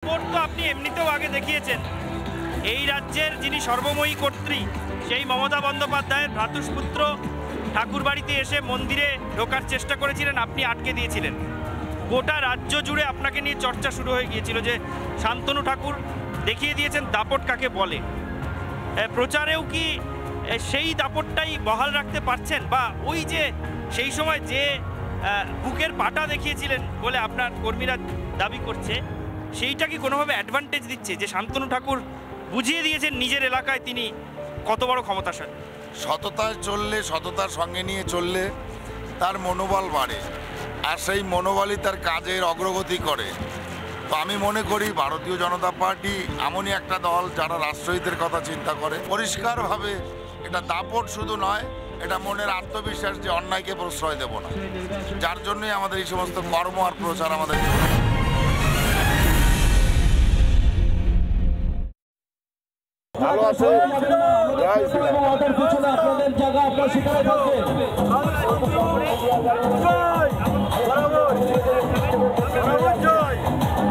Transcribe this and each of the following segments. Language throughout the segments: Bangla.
ভোট তো আপনি এমনিতেও আগে দেখিয়েছেন। এই রাজ্যের যিনি সর্বময়ী কর্ত্রী সেই মমতা বন্দ্যোপাধ্যায়ের ভ্রাতুষ্পুত্র ঠাকুর বাড়িতে এসে মন্দিরে ঢোকার চেষ্টা করেছিলেন, আপনি আটকে দিয়েছিলেন। গোটা রাজ্য জুড়ে আপনাকে নিয়ে চর্চা শুরু হয়ে গিয়েছিল যে শান্তনু ঠাকুর দেখিয়ে দিয়েছেন দাপট কাকে বলে। প্রচারেও কি সেই দাপটটাই বহাল রাখতে পারছেন, বা ওই যে সেই সময় যে বুকের পাটা দেখিয়েছিলেন বলে আপনার কর্মীরা দাবি করছে, সেইটা কি কোনোভাবে অ্যাডভান্টেজ দিচ্ছে যে শান্তনু ঠাকুর বুঝিয়ে দিয়েছেন নিজের এলাকায় তিনি কত বড় ক্ষমতাশালী? সততায় চললে, সততার সঙ্গে নিয়ে চললে তার মনোবল বাড়ে, আর সেই মনোবলই তার কাজের অগ্রগতি করে। তো আমি মনে করি ভারতীয় জনতা পার্টি এমনই একটা দল যারা রাষ্ট্রহিতের কথা চিন্তা করে। পরিষ্কারভাবে এটা দাপট শুধু নয়, এটা মনের আত্মবিশ্বাস যে অন্যায়কে প্রশ্রয় দেব না, যার জন্যই আমাদের এই সমস্ত কর্ম আর প্রচার আমাদের। ভালো আছে,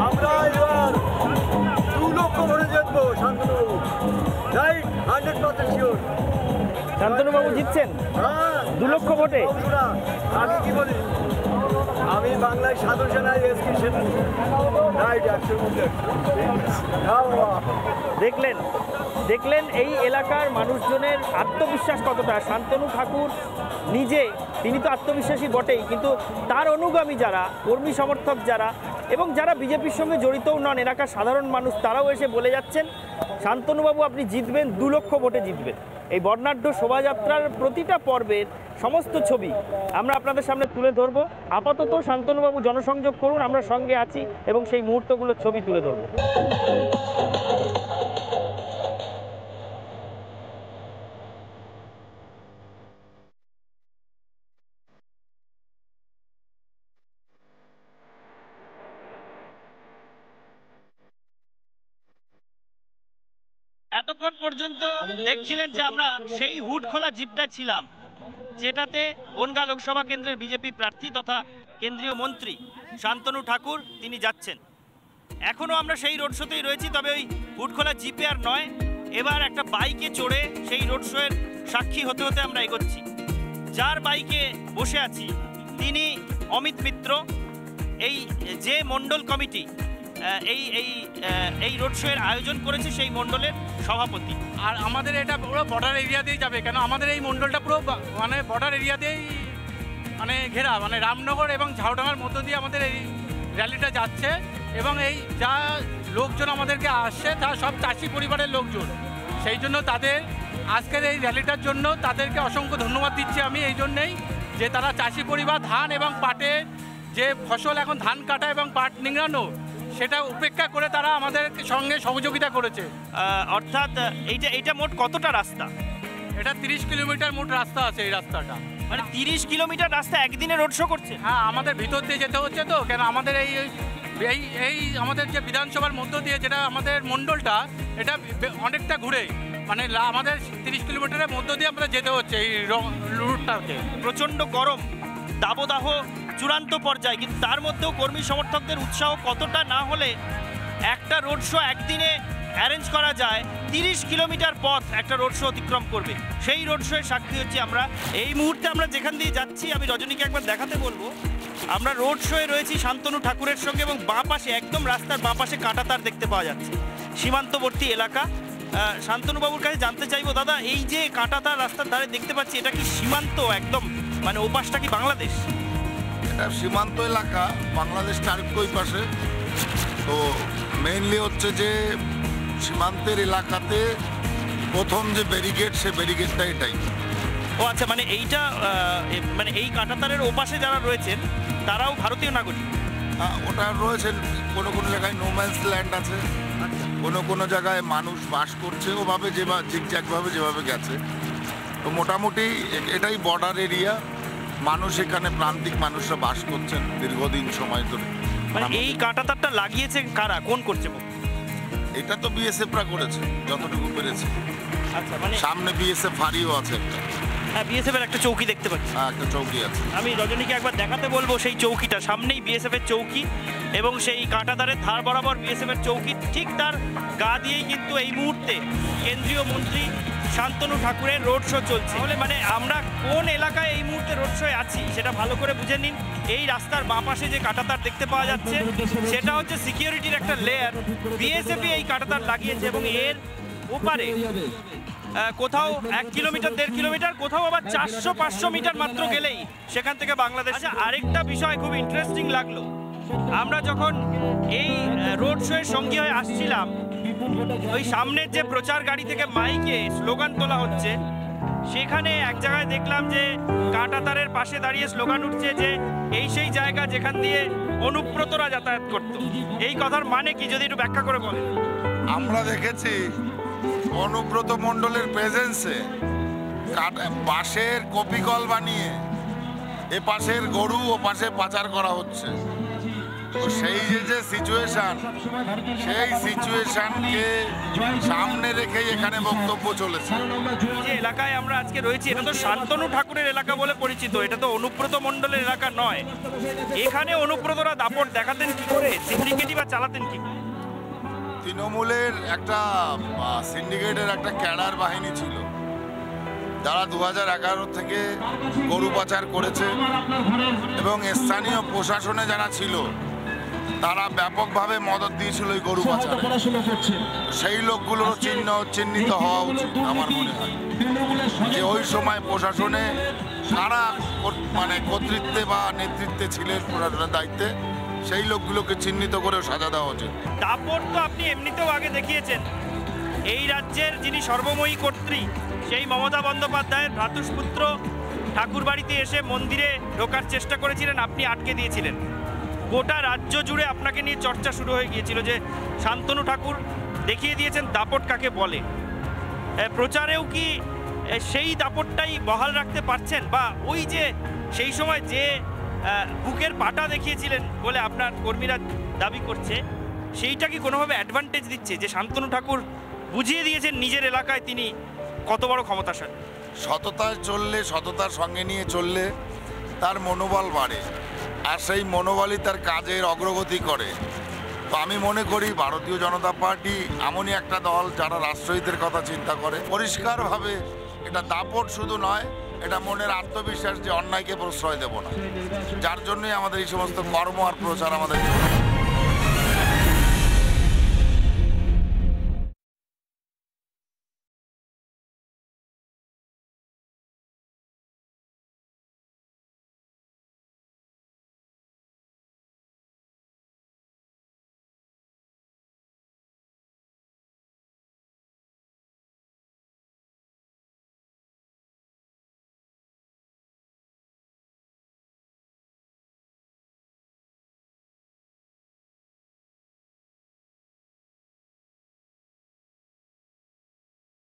আমরা এবার 2 লক্ষ ভোটে জিতবো। শান্তনুবাবু রাইট, 100% শিওর। শান্তনুবাবু জিতছেন 2 লক্ষ ভোটে। আমি কি বলি, আমি বাংলায় সাধু সেনায় এসকি সেনা রাইট 100 মধ্যে। দেখলেন এই এলাকার মানুষজনের আত্মবিশ্বাস কতটা। শান্তনু ঠাকুর নিজে তিনি তো আত্মবিশ্বাসী বটেই, কিন্তু তার অনুগামী যারা কর্মী সমর্থক যারা এবং যারা বিজেপির সঙ্গে জড়িতও নন, এলাকার সাধারণ মানুষ, তারাও এসে বলে যাচ্ছেন শান্তনুবাবু আপনি জিতবেন, 2 লক্ষ ভোটে জিতবেন। এই বর্ণাঢ্য শোভাযাত্রার প্রতিটা পর্বের সমস্ত ছবি আমরা আপনাদের সামনে তুলে ধরবো। আপাতত শান্তনুবাবু জনসংযোগ করুন, আমরা সঙ্গে আছি এবং সেই মুহূর্তগুলোর ছবি তুলে ধরবো। এতক্ষণ পর্যন্ত দেখছিলেন যে আমরা সেই হুড খোলা জিপটা ছিলাম, যেটাতে বনগাঁ লোকসভা কেন্দ্রের বিজেপি প্রার্থী তথা কেন্দ্রীয় মন্ত্রী শান্তনু ঠাকুর তিনি যাচ্ছেন। এখনো আমরা সেই রোড শোতেই রয়েছি, তবে ওই হুড খোলা জিপে আর নয়, এবার একটা বাইকে চড়ে সেই রোড শোয়ের সাক্ষী হতে হতে আমরা এগোচ্ছি। যার বাইকে বসে আছি তিনি অমিত মিত্র, এই যে মণ্ডল কমিটি এই রোড শোয়ের আয়োজন করেছে সেই মণ্ডলের সভাপতি। আর আমাদের এটা পুরো বর্ডার এরিয়াতেই যাবে, কেন আমাদের এই মণ্ডলটা পুরো মানে বর্ডার এরিয়াতেই মানে ঘেরা, মানে রামনগর এবং ঝাউডাঙ্গার মধ্য দিয়ে আমাদের এই র্যালিটা যাচ্ছে। এবং এই যা লোকজন আমাদেরকে আসছে তা সব চাষি পরিবারের লোকজন, সেই জন্য তাদের আজকের এই র্যালিটার জন্য তাদেরকে অসংখ্য ধন্যবাদ দিচ্ছি আমি এই জন্যেই যে তারা চাষি পরিবার ধান এবং পাটের যে ফসল এখন ধান কাটা এবং পাট নিংড়ানো সেটা উপেক্ষা করে তারা আমাদের সঙ্গে সহযোগিতা করেছে। অর্থাৎ এইটা মোট কতটা রাস্তা? এটা 30 কিলোমিটার মোট রাস্তা আছে। এই রাস্তাটা মানে 30 কিলোমিটার রাস্তা একদিনে রোড শো করছে? হ্যাঁ, আমাদের ভিতর দিয়ে যেতে হচ্ছে তো, কেন আমাদের এই আমাদের যে বিধানসভার মধ্য দিয়ে যেটা আমাদের মণ্ডলটা এটা অনেকটা ঘুরে, মানে আমাদের 30 কিলোমিটারের মধ্য দিয়ে আমরা যেতে হচ্ছে এই রুটটাতে। প্রচণ্ড গরম, দাবদাহ চূড়ান্ত পর্যায়ে, কিন্তু তার মধ্যেও কর্মী সমর্থকদের উৎসাহ কতটা না হলে একটা রোড শো একদিনে অ্যারেঞ্জ করা যায়। 30 কিলোমিটার পথ একটা রোড শো অতিক্রম করবে, সেই রোড শোয়ের সাক্ষী হচ্ছি আমরা এই মুহূর্তে। আমরা যেখান দিয়ে যাচ্ছি, আমি রজনীকে একবার দেখাতে বলবো, আমরা রোড শোয়ে রয়েছি শান্তনু ঠাকুরের সঙ্গে এবং বাঁ পাশে একদম রাস্তার বাঁ পাশে কাঁটাতার দেখতে পাওয়া যাচ্ছে, সীমান্তবর্তী এলাকা। শান্তনুবাবুর কাছে জানতে চাইবো, দাদা এই যে কাঁটাতার রাস্তার ধারে দেখতে পাচ্ছি, এটা কি সীমান্ত একদম, মানে ও পাশটা কি বাংলাদেশ? এটা সীমান্ত এলাকা, বাংলাদেশটা আরেকটু ওই পাশে। তো মেইনলি হচ্ছে যে সীমান্তের এলাকাতে প্রথম যে ব্যারিকেড, সে ব্যারিকেডটা এটাই। ও আচ্ছা, মানে এইটা মানে এই কাঁটাতারের ওপাশে যারা রয়েছেন তারাও ভারতীয় নাগরিক? ওটা রয়েছেন, কোনো কোনো জায়গায় নোম্যান্স ল্যান্ড আছে, কোনো কোনো জায়গায় মানুষ বাস করছে ওভাবে, ঠিকঠাকভাবে যেভাবে গেছে। তো মোটামুটি এটাই বর্ডার এরিয়া, মানুষ এখানে প্রান্তিক মানুষরা বাস করছেন দীর্ঘদিন সময় ধরে। মানে এই কাঁটাতারটা লাগিয়েছে কারা, কোন করছে? এটা তো বিএসএফরা করেছে যতটুকু পেরেছে। আচ্ছা, মানে সামনে বিএসএফ ফাঁড়িও আছে একটা। হ্যাঁ, বিএসএফ এর একটা চৌকি দেখতে পাচ্ছি। হ্যাঁ, একটা চৌকি আছে। আমি রজনীকে একবার দেখাতে বলবো সেই চৌকিটা, সামনেই বিএসএফ এর চৌকি এবং সেই কাঁটাতারের ধার বরাবর বিএসএফ এর চৌকি, ঠিক তার গা দিয়েই কিন্তু এই মুহূর্তে কেন্দ্রীয় মন্ত্রী শান্তনু ঠাকুরের রোড শো চলছে। তাহলে মানে আমরা কোন এলাকায় এই মুহূর্তে রোড শোয়ে আছি সেটা ভালো করে বুঝে নিন। এই রাস্তার বাঁ পাশে যে কাঁটাতার দেখতে পাওয়া যাচ্ছে সেটা হচ্ছে সিকিউরিটির একটা লেয়ার। বিএসএফ এই কাঁটাতার লাগিয়েছে এবং এর ওপারে কোথাও 1 কিলোমিটার 1.5 কিলোমিটার, কোথাও আবার 400-500 মিটার মাত্র গেলেই সেখান থেকে বাংলাদেশ। আচ্ছা, আরেকটা বিষয় খুব ইন্টারেস্টিং লাগলো, আমরা যখন এই রোড শোয়ের সঙ্গী হয়ে আসছিলাম, ওই সামনের যে প্রচার গাড়ি থেকে মাইকে স্লোগান তোলা হচ্ছে, সেখানে এক জায়গায় দেখলাম যে কাঁটাতারের পাশে দাঁড়িয়ে স্লোগান উঠছে যে এই সেই জায়গা যেখান দিয়ে অনুব্রতরা যাতায়াত করত। এই কথার মানে কি, যদি একটু ব্যাখ্যা করে বলেন। আমরা দেখেছি অনুব্রত মণ্ডলের প্রেজেন্সে বাঁশের কপিকল বানিয়ে এ পাশের গরু ও পাশে পাচার করা হচ্ছে। তো সেই যে সিচুয়েশন, সেই সিচুয়েশনকে সামনে রেখেই এখানে বক্তব্য চলেছে। যে এলাকায় আমরা আজকে রয়েছি এটা তো শান্তনু ঠাকুরের এলাকা বলে পরিচিত, এটা তো অনুব্রত মণ্ডলের এলাকা নয়। এখানে অনুব্রতরা দাপট দেখাতেন কি করে, সিন্ডিকেটই বা চালাতেন কি? তৃণমূলের একটা সিন্ডিকেটের একটা ক্যাডার বাহিনী ছিল, যারা 2011 থেকে গরু পাচার করেছে এবং স্থানীয় প্রশাসনে যারা ছিল তারা ব্যাপকভাবে মদত দিয়েছিল এই গরু পাচারে। সেই লোকগুলোর চিহ্নিত হওয়া উচিত আমার মনে হয়, যে ওই সময় প্রশাসনে কারা মানে কর্তৃত্বে বা নেতৃত্বে ছিলেন প্রশাসনের দায়িত্বে, সেই লোকগুলোকে চিহ্নিত করেও সাজা দেওয়া উচিত। দাপট তো আপনি এমনিতেও আগে দেখিয়েছেন। এই রাজ্যের যিনি সর্বময়ী কর্ত্রী, সেই মমতা বন্দ্যোপাধ্যায়ের ভ্রাতুষ্পুত্র ঠাকুরবাড়িতে এসে মন্দিরে ঢোকার চেষ্টা করেছিলেন, আপনি আটকে দিয়েছিলেন। গোটা রাজ্য জুড়ে আপনাকে নিয়ে চর্চা শুরু হয়ে গিয়েছিল যে শান্তনু ঠাকুর দেখিয়ে দিয়েছেন দাপট কাকে বলে। প্রচারেও কি সেই দাপটটাই বহাল রাখতে পারছেন, বা ওই যে সেই সময় যে বুকের পাটা দেখিয়েছিলেন বলে আপনার কর্মীরা দাবি করছে, সেইটা কি কোনোভাবে অ্যাডভান্টেজ দিচ্ছে যে শান্তনু ঠাকুর বুঝিয়ে দিয়েছেন নিজের এলাকায় তিনি কত বড় ক্ষমতাশালী? সততায় চললে, সততার সঙ্গে নিয়ে চললে তার মনোবল বাড়ে, আর সেই মনোবলই তার কাজের অগ্রগতি করে। তো আমি মনে করি ভারতীয় জনতা পার্টি এমনই একটা দল যারা রাষ্ট্রহিতের কথা চিন্তা করে। পরিষ্কারভাবে এটা দাপট শুধু নয়, এটা মনের আত্মবিশ্বাস যে অন্যায়কে প্রশ্রয় দেব না, যার জন্যই আমাদের এই সমস্ত কর্ম আর প্রচার আমাদের।